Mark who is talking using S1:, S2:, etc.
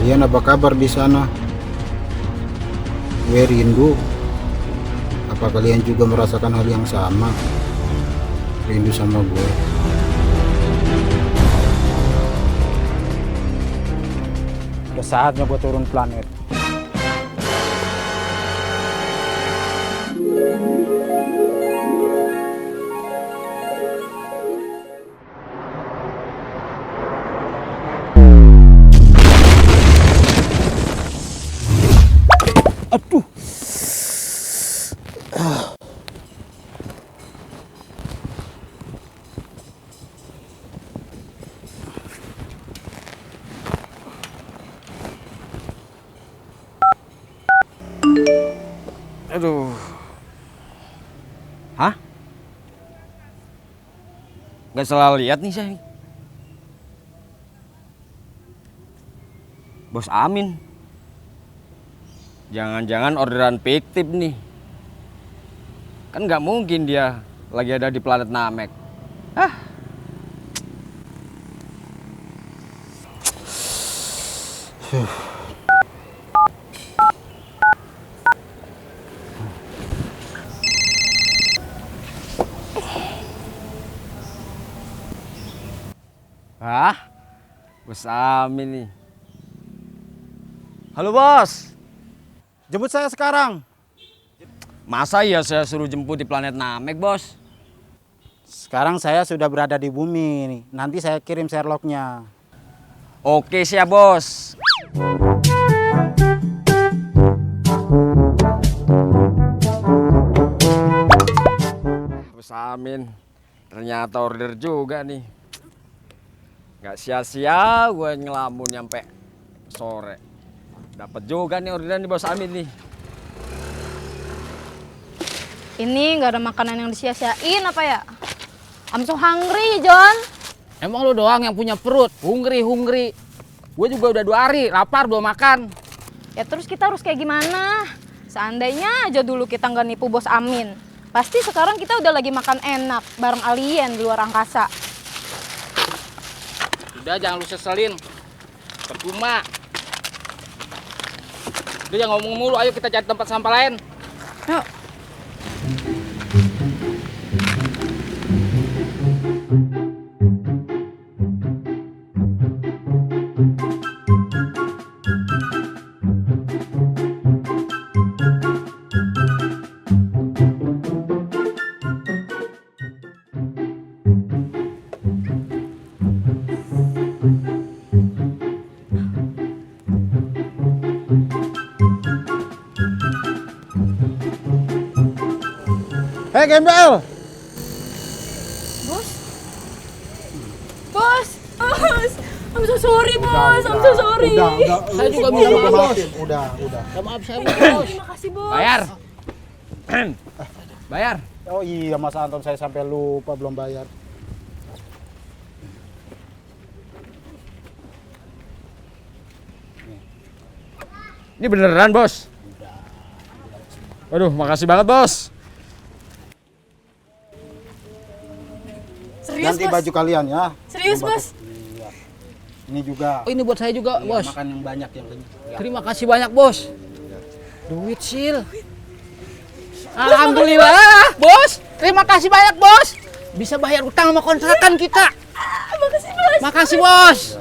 S1: Kalian apa kabar di sana? Gue rindu. Apa kalian juga merasakan hal yang sama? Rindu sama gue. Udah saatnya gue turun planet. Aduh. Aduh. Hah? Gak salah lihat nih saya. Bos Amin. Jangan-jangan orderan fiktif nih. Kan nggak mungkin dia lagi ada di planet Namek. Hah? Hah? Bos Amin nih. Halo bos.
S2: Jemput saya sekarang.
S1: Masa ya saya suruh jemput di planet Namek, bos?
S2: Sekarang saya sudah berada di bumi. Nanti saya kirim Sherlocknya.
S1: Oke siap, bos. Bos Amin, ternyata order juga nih. Gak sia-sia gue ngelamun nyampe sore. Dapat juga nih orderan di Bos Amin nih.
S3: Ini nggak ada makanan yang disia-siain apa ya? I'm so hungry, John.
S4: Emang lu doang yang punya perut, hungry. Gue juga udah 2 hari, lapar belum makan.
S3: Ya terus kita harus kayak gimana? Seandainya aja dulu kita nggak nipu Bos Amin. Pasti sekarang kita udah lagi makan enak bareng alien di luar angkasa.
S4: Udah jangan lu seselin, percuma. Udah jangan ngomong mulu, ayo kita cari tempat sampah lain.
S3: Yuk.
S2: Hei Gembel!
S3: Bos? I'm so sorry, Bos. I'm so sorry.
S2: Udah.
S4: Saya juga minta maaf, Bos.
S2: Udah.
S4: Ya, maaf saya, Bos.
S3: Terima kasih, Bos.
S4: Bayar. Bayar.
S2: Oh iya Mas Anton, saya sampai lupa belum bayar.
S1: Ini beneran, bos? Waduh, makasih banget, bos.
S3: Serius,
S2: Ganti
S3: Bos?
S2: baju kalian ya.
S3: Serius,
S2: Yang
S3: Bos?
S2: bagus. Iya. Ini juga.
S4: Oh ini buat saya juga,
S2: Iya,
S4: Bos.
S2: makan yang banyak yang kenyang. Ya.
S4: Terima kasih banyak, Bos. Duit, Sil. Alhamdulillah, Bos. Terima kasih banyak, Bos. Bisa bayar utang sama kontrakan kita.
S3: Makasih, Bos.
S4: Makasih, Bos.